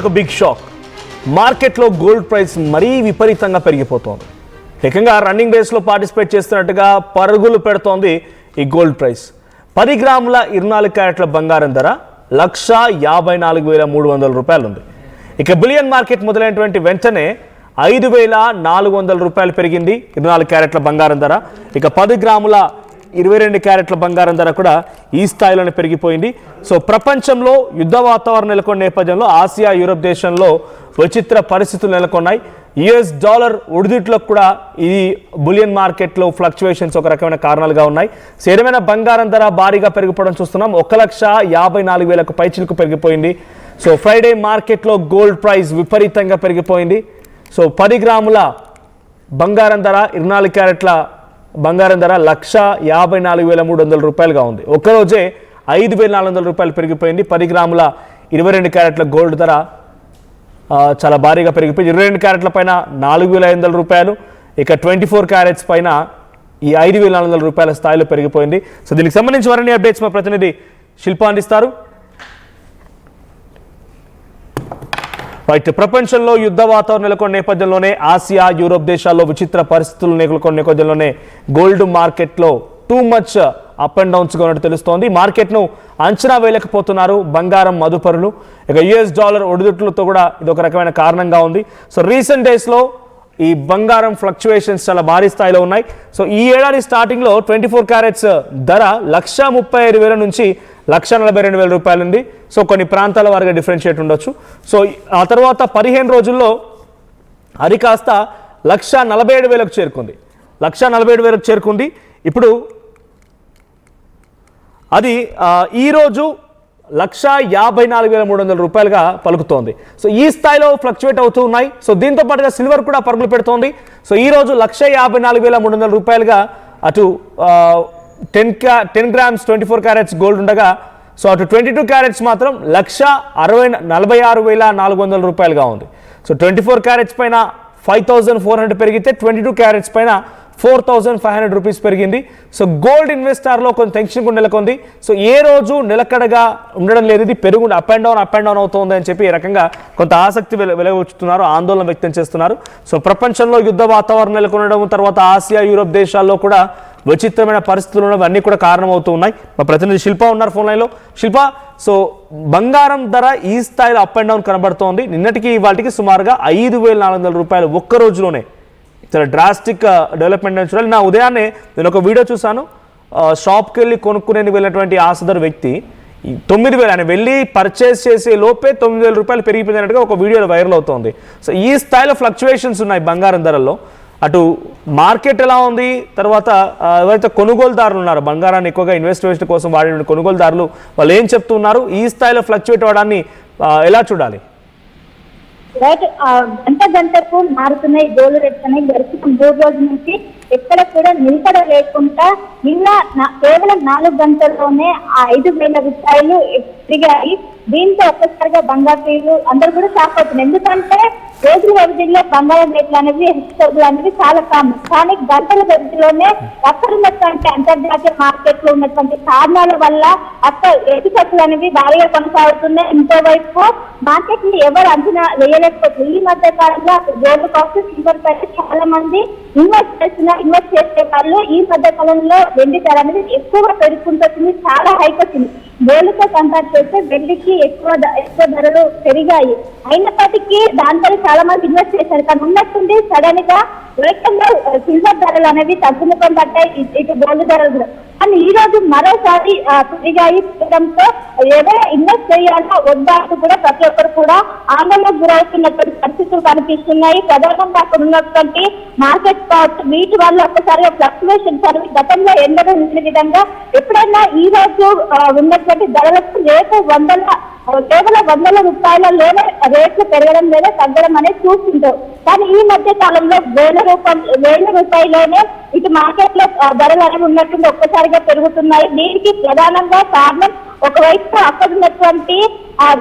ఒక big shock. మార్కెట్లో gold price మరీ విపరీతంగా పెరిగిపోతోంది. ఏకంగా రన్నింగ్ రేస్లో పార్టిసిపేట్ చేస్తున్నట్టుగా పరుగులు పెడుతోంది ఈ గోల్డ్ ప్రైస్. 10 గ్రాముల 24 క్యారెట్ల బంగారం ధర 1,54,300 రూపాయలు ఉంది. ఇక బులియన్ మార్కెట్ మొదలైనటువంటి వెంటనే 5,400 రూపాయలు పెరిగింది 24 క్యారెట్ల బంగారం ధర. ఇక 10 గ్రాముల 22 క్యారెట్ల బంగారం ధర కూడా ఈ స్థాయిలోనే పెరిగిపోయింది. సో ప్రపంచంలో యుద్ధ వాతావరణం నెలకొన్న నేపథ్యంలో ఆసియా, యూరప్ దేశంలో విచిత్ర పరిస్థితులు నెలకొన్నాయి. యుఎస్ డాలర్ ఒడిదుట్లకు కూడా ఈ బులియన్ మార్కెట్లో ఫ్లక్చువేషన్స్ ఒక రకమైన కారణాలుగా ఉన్నాయి. ఏదైనా బంగారం ధర భారీగా పెరిగిపోవడం చూస్తున్నాం. 1,54,000కు పైచిలకు పెరిగిపోయింది. సో ఫ్రైడే మార్కెట్లో గోల్డ్ ప్రైస్ విపరీతంగా పెరిగిపోయింది. సో 10 గ్రాముల బంగారం ధర 24 క్యారెట్ల బంగారం ధర 1,54,300 రూపాయలుగా ఉంది. ఒక్కరోజే 5,400 రూపాయలు పెరిగిపోయింది. 10 గ్రాముల 22 క్యారెట్ల గోల్డ్ ధర చాలా భారీగా పెరిగిపోయింది. 22 క్యారెట్ల పైన 4,500 రూపాయలు, ఇక 24 క్యారెట్స్ పైన ఈ 5,400 రూపాయల స్థాయిలో పెరిగిపోయింది. సో దీనికి సంబంధించి మరిన్ని అప్డేట్స్ మా ప్రతినిధి శిల్ప అందిస్తారు. రైట్, ప్రపంచంలో యుద్ధ వాతావరణం నెలకొన్న నేపథ్యంలోనే ఆసియా, యూరోప్ దేశాల్లో విచిత్ర పరిస్థితులు నెలకొన్న నేపథ్యంలోనే గోల్డ్ మార్కెట్లో టూ మచ్ అప్ అండ్ డౌన్స్గా ఉన్నట్టు తెలుస్తోంది. మార్కెట్ను అంచనా వేయలేకపోతున్నారు బంగారం మదుపరులు. ఇక యుఎస్ డాలర్ ఒడిదుట్లతో కూడా ఇది ఒక రకమైన కారణంగా ఉంది. సో రీసెంట్ డేస్లో ఈ బంగారం ఫ్లక్చువేషన్స్ చాలా భారీ స్థాయిలో ఉన్నాయి. సో ఈ ఏడాది స్టార్టింగ్లో 24 క్యారెట్స్ ధర 1,35,000 నుంచి 1,42,000 రూపాయలు ఉంది. సో కొన్ని ప్రాంతాల వారిగా డిఫరెన్షియేట్ ఉండొచ్చు. సో ఆ తర్వాత 15 రోజుల్లో అది కాస్త 1,47,000కు చేరుకుంది. 1,47,000కు చేరుకుంది. ఇప్పుడు అది ఈరోజు 1,54,300 రూపాయలుగా పలుకుతోంది. సో ఈ స్థాయిలో ఫ్లక్చువేట్ అవుతూ ఉన్నాయి. సో దీంతో పాటుగా సిల్వర్ కూడా పరుగులు పెడుతోంది. సో ఈరోజు 1,54,300 రూపాయలుగా అటు 10 గ్రామ్స్ 24 క్యారెట్స్ గోల్డ్ ఉండగా, సో అటు 22 క్యారెట్స్ మాత్రం 1,46,400 రూపాయలుగా ఉంది. సో 24 క్యారెట్స్ పైన 5,400 పెరిగితే 22 క్యారెట్స్ పైన 4,500 రూపీస్ పెరిగింది. సో గోల్డ్ ఇన్వెస్టార్లో కొంచెం టెన్షన్ కూడా నెలకొంది. సో ఏ రోజు నిలకడగా ఉండడం లేదు, ఇది పెరుగు అప్ అండ్ డౌన్ అవుతుంది అని చెప్పి ఈ రకంగా కొంత ఆసక్తి వెలువచ్చుతున్నారు, ఆందోళన వ్యక్తం చేస్తున్నారు. సో ప్రపంచంలో యుద్ధ వాతావరణం నెలకొనడం, తర్వాత ఆసియా, యూరోప్ దేశాల్లో కూడా విచిత్రమైన పరిస్థితులు ఉండడం అన్నీ కూడా కారణమవుతూ ఉన్నాయి. మా ప్రతినిధి శిల్ప ఉన్నారు ఫోన్ లైన్లో. శిల్ప, సో బంగారం ధర ఈ స్థాయిలో అప్ అండ్ డౌన్ కనబడుతోంది. నిన్నటికి ఇవాళకి సుమారుగా 5,400 రూపాయలు ఒక్క రోజులోనే చాలా డ్రాస్టిక్ డెవలప్మెంట్ అని చూడాలి. నా ఉదయాన్నే నేను ఒక వీడియో చూశాను. షాప్కి వెళ్ళి కొనుక్కునేందుకు వెళ్ళినటువంటి ఆసదర్ వ్యక్తి 9,000 ఆయన వెళ్ళి పర్చేస్ చేసే లోపే 9,000 రూపాయలు పెరిగిపోయినట్టుగా ఒక వీడియోలో వైరల్ అవుతోంది. సో ఈ స్థాయిలో ఫ్లక్చువేషన్స్ ఉన్నాయి బంగారం ధరల్లో. అటు మార్కెట్ ఎలా ఉంది, తర్వాత ఎవరైతే కొనుగోలుదారులు ఉన్నారో బంగారాన్ని ఎక్కువగా ఇన్వెస్టిగేషన్ కోసం వాడే కొనుగోలుదారులు వాళ్ళు ఏం చెప్తున్నారు, ఈ స్థాయిలో ఫ్లక్చువేట్ అవ్వడాన్ని ఎలా చూడాలి? గంటకు మారుతున్నాయి గోల్డ్ రేట్స్ అనేవి. గడిచిన 3 రోజుల నుంచి ఎక్కడ కూడా నిలకడ లేకుండా నిన్న కేవలం 4 గంటల్లోనే 5,000 రూపాయలు పెరిగాయి. దీంతో ఒక్కసారిగా బంగారు ప్రియులు అందరూ కూడా షాక్ అవుతున్నారు. ఎందుకంటే రోజుల వ్యవధిలో బంగారం రేట్లు అనేవి హెచ్చుతగ్గులు అనేవి చాలా కామన్. కానీ గంటల వ్యవధిలోనే అక్కడ ఉన్నటువంటి అంతర్జాతీయ మార్కెట్ లో ఉన్నటువంటి కారణాల వల్ల అక్కడ హెచ్చుతగ్గులు అనేవి భారీగా కొనసాగుతున్నాయి. ఇంకోవైపు మార్కెట్ ని ఎవరు అంచనా వేయలేకపోతుంది. ఈ మధ్య కాలంలో గోల్డ్ కాస్ట్, సిల్వర్ పైన చాలా మంది ఇన్వెస్ట్ చేసే వాళ్ళు ఈ మధ్య కాలంలో వెండి ధర అనేది ఎక్కువగా పెరుగుకుంటుంది, చాలా హైక్ వచ్చింది. గోల్డ్ తో కంపేర్ చేస్తే వెండికి ఎక్కువ ధరలు పెరిగాయి. అయినప్పటికీ దాంతో చాలా మంది ఇన్వెస్ట్ చేశారు. కానీ ఉన్నట్టుండి సడన్ గా వేగంగా సిల్వర్ ధరలు అనేవి తగ్గుముఖం పడ్డాయి, ఇటు గోల్డ్ ధరలు కూడా. కానీ ఈ రోజు మరోసారి పెరిగాయి. పెరగడంతో ఏదైనా ఇన్వెస్ట్ చేయాలో వద్దా కూడా ప్రతి ఒక్కరు కూడా ఆందోళనకు గురవుతున్నటువంటి పరిస్థితులు కనిపిస్తున్నాయి. ప్రధానంగా అక్కడ ఉన్నటువంటి మార్కెట్ స్పాట్ వీటి వల్ల ఒక్కసారిగా ఫ్లక్చువేషన్స్ అనేవి గతంలో ఎన్నడూ ఉన్న విధంగా ఎప్పుడైనా ఈ రోజు ఉన్నటువంటి ధరలకు కేవలం 100 రూపాయలలోనే రేట్లు పెరగడం లేదా తగ్గడం అనేది చూస్తుంటారు. కానీ ఈ మధ్య కాలంలో 1,000 రూపాయలలోనే ఇటు మార్కెట్ లో ధరలు అనేవి ఉన్నట్టు ఒక్కసారిగా పెరుగుతున్నాయి. దీనికి ప్రధానంగా కారణం ఒకవైపు అక్కడ ఉన్నటువంటి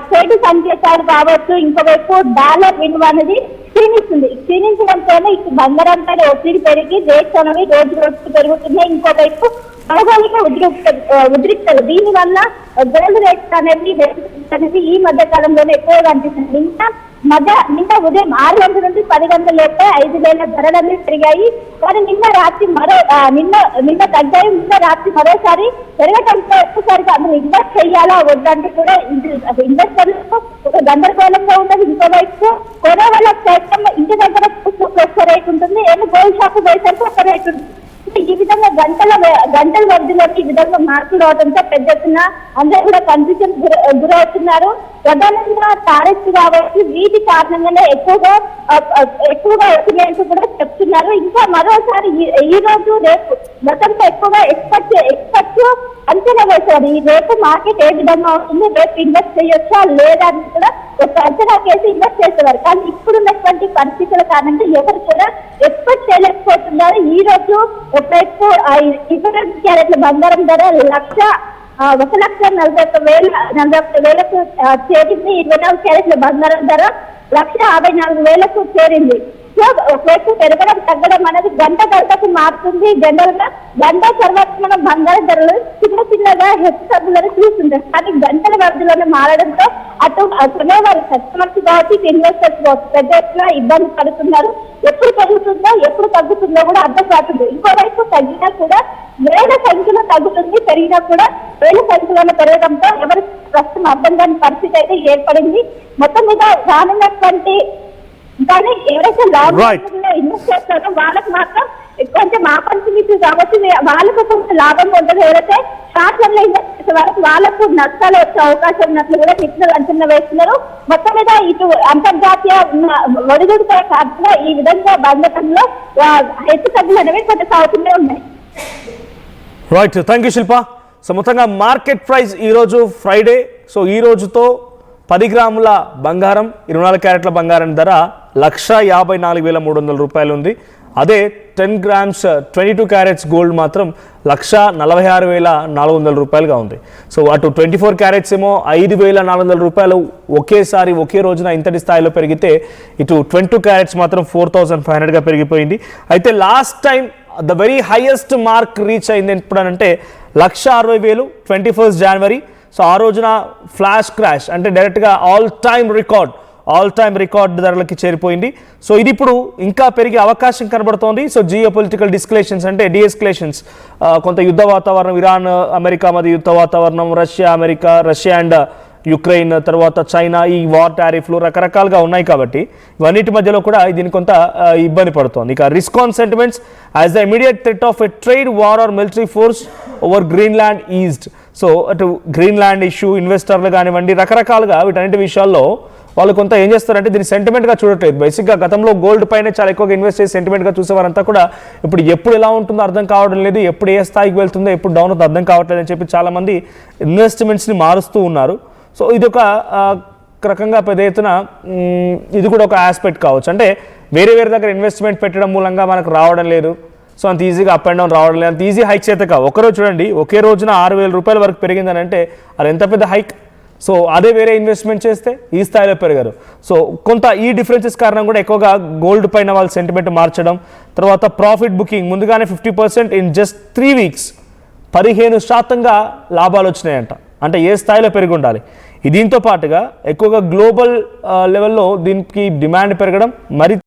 చేటు సంకేతాలు కావచ్చు, ఇంకోవైపు డాలర్ విలువ అనేది క్షీణించడంతో ఇటు బంగారం పైన ఒత్తిడి పెరిగి రేట్స్ అనేవి రోజు రోజుకు పెరుగుతున్నాయి. ఇంకోవైపు భౌగోళిక ఉద్రిక్తలు దీని వల్ల గోల్డ్ రేట్స్ అనేవి ఈ మధ్య కాలంలోనే ఎక్కువగా అనిపిస్తుంది. నిన్న ఉదయం 6 గంటల నుండి 10 గంటల లోపే 5,000 ధరలన్నీ పెరిగాయి. కానీ నిన్న తగ్గాయి. నిన్న రాత్రి మరోసారి పెరగడంతో ఒక్కసారిగా అందులో ఇన్వెస్ట్ చేయాలా వద్దంటూ కూడా ఇన్వెస్టర్లకు ఒక గందరగోళంగా ఉన్నది. ఇంకోవైపు కొనే వాళ్ళ సైతం ఇంటి దగ్గర ఒక రేట్ ఉంటుంది, ఏమో గోల్డ్ షాప్ పోయేసరికి ఒక రేట్ ఉంటుంది. ఈ విధంగా గంటల వ్యవధిలో ఈ విధంగా మార్పులు అవడంతో పెద్ద ఎత్తున అందరూ కూడా కన్ఫ్యూజన్ గురవుతున్నారు. ప్రధానంగా టారిఫ్స్ కాబట్టి వీటి కారణంగానే ఎక్కువగా వచ్చినాయంటూ కూడా చెప్తున్నారు. ఇంకా మరోసారి ఈ రోజు రేపు గతంలో ఎక్కువగా ఎక్స్పర్ట్స్ అంచనా వేశారు. ఈ రేపు మార్కెట్ ఏ విధంగా అవుతుంది, రేపు ఇన్వెస్ట్ చేయొచ్చా లేదా అని కూడా ఒక అంచనా కేసి ఇన్వెస్ట్ చేసేవారు. కానీ ఇప్పుడున్నటువంటి పరిస్థితుల కారణంగా ఎవరు కూడా ఎక్స్పెక్ట్ చేయలేకపోతున్నారు. ఈ రోజు ఒకవైపు 24 క్యారెట్ల బంగారం ధర 1,41,000కు చేరింది. 24 క్యారెట్ల బంగారం ధర 1,54,000కు చేరింది. సో ఒకవైపు పెరగడం తగ్గడం అనేది గంటకు మారుతుంది. జనరల్ గా గంట తర్వాత మనం బంగారం ధరలు చిన్నగా హెచ్చుతగ్గులను చూస్తుంటాం. కానీ గంటల వ్యవధిలోనే మారడంతో అటు కొనేవారు కస్టమర్స్ కాబట్టి ఇన్వెస్టర్స్ పెద్ద ఎత్తున ఇబ్బంది పడుతున్నారు. ఎప్పుడు పెరుగుతుందో ఎప్పుడు తగ్గుతుందో కూడా అర్థం కాదు. ఇంకోవైపు తగ్గినా కూడా వేల సంఖ్యలో తగ్గుతుంది, పెరిగినా కూడా వేల సంఖ్యలో పెరగడంతో ఎవరు ప్రస్తుతం అర్థం కాని పరిస్థితి అయితే ఏర్పడింది. మొత్తం మీద రానున్నటువంటి కానీ ఎవరైతే లాంగ్ టర్మ్ లో ఇన్వెస్ట్ చేస్తారో వాళ్ళకి మాత్రం కొంచెం ఆపర్చునిటీ కాబట్టి వాళ్ళకు కొంచెం లాభం ఉంటుంది. ఎవరైతే షార్ట్ టర్మ్ లో ఇన్వెస్ట్ చేసే వాళ్ళకు నష్టాలు వచ్చే అవకాశం ఉన్నట్లు కూడా నిపుణులు అంచనా వేస్తున్నారు. మొత్తం మీద ఇటు అంతర్జాతీయ ఒడిదుడుకుల కారణంగా ఈ విధంగా బంధకంలో హెచ్చుతగ్గులు అనేవి కొనసాగుతూనే ఉన్నాయి. Right, thank you Shilpa. So మొత్తంగా మార్కెట్ ప్రైస్ ఈరోజు ఫ్రైడే. సో ఈ రోజుతో 10 గ్రాముల బంగారం 24 క్యారెట్ల బంగారం ధర 1,54,300 రూపాయలు ఉంది. అదే 10 గ్రామ్స్ 22 క్యారెట్స్ గోల్డ్ మాత్రం 1,46,400 రూపాయలుగా ఉంది. సో అటు 24 క్యారెట్స్ ఏమో 5,400 రూపాయలు ఒకే రోజున ఇంతటి స్థాయిలో పెరిగితే ఇటు 22 క్యారెట్స్ మాత్రం 4,500గా పెరిగిపోయింది. అయితే last time the very highest mark reach అయింది ఎప్పుడనంటే 1,60,000 21 జనవరి. సో ఆ రోజున ఫ్లాష్ క్రాష్ అంటే డైరెక్ట్గా ఆల్ టైమ్ రికార్డ్ ధరలకి చేరిపోయింది. సో ఇది ఇప్పుడు ఇంకా పెరిగే అవకాశం కనబడుతోంది. సో జియో పొలిటికల్ డిఎస్కలేషన్స్ కొంత యుద్ధ వాతావరణం, ఇరాన్ అమెరికా మధ్య యుద్ధ వాతావరణం, రష్యా అండ్ యుక్రెయిన్, తర్వాత చైనా, ఈ వార్ టారిఫ్లు రకరకాలుగా ఉన్నాయి కాబట్టి ఇవన్నిటి మధ్యలో కూడా దీని కొంత ఇబ్బంది పడుతోంది. ఇక risk on sentiments as the immediate threat of a trade war or military force over Greenland eased. So అటు గ్రీన్లాండ్ ఇష్యూ, ఇన్వెస్టర్లు కానివ్వండి, రకరకాలుగా వీటన్నిటి విషయాల్లో వాళ్ళు కొంత ఏం చేస్తారంటే దీన్ని సెంటిమెంట్గా చూడట్లేదు. బేసిక్గా గతంలో గోల్డ్ పైన చాలా ఎక్కువగా ఇన్వెస్ట్ చేసి సెంటిమెంట్గా చూసేవారంతా కూడా ఇప్పుడు ఎప్పుడు ఎలా ఉంటుందో అర్థం కావడం లేదు, ఎప్పుడు ఏ స్థాయికి వెళ్తుందో ఎప్పుడు డౌన్ అవుతుందో అర్థం కావట్లేదు అని చెప్పి చాలామంది ఇన్వెస్ట్మెంట్స్ని మారుస్తూ ఉన్నారు. సో ఇది ఒక రకంగా పెద్ద ఎత్తున ఇది కూడా ఒక ఆస్పెక్ట్ కావచ్చు. అంటే వేరే దగ్గర ఇన్వెస్ట్మెంట్ పెట్టడం మూలంగా మనకు రావడం లేదు, సో అంత ఈజీగా అప్ అండ్ డౌన్ రావడం లేదు, అంత ఈజీ హైక్స్ అయితే కావు. ఒకరోజు చూడండి ఒకే రోజున 6,000 రూపాయల వరకు పెరిగిందని అంటే అది ఎంత పెద్ద హైక్. సో అదే వేరే ఇన్వెస్ట్మెంట్ చేస్తే ఈ స్థాయిలో పెరిగారు. సో కొంత ఈ డిఫరెన్సెస్ కారణం కూడా ఎక్కువగా గోల్డ్ పైన వాళ్ళ సెంటిమెంట్ మార్చడం, తర్వాత ప్రాఫిట్ బుకింగ్ ముందుగానే 50% ఇన్ జస్ట్ 3 వీక్స్ 15% లాభాలు వచ్చినాయంట. అంటే ఏ స్థాయిలో పెరిగి ఉండాలి. దీంతో పాటుగా ఎక్కువగా గ్లోబల్ లెవెల్లో దీనికి డిమాండ్ పెరగడం, మరి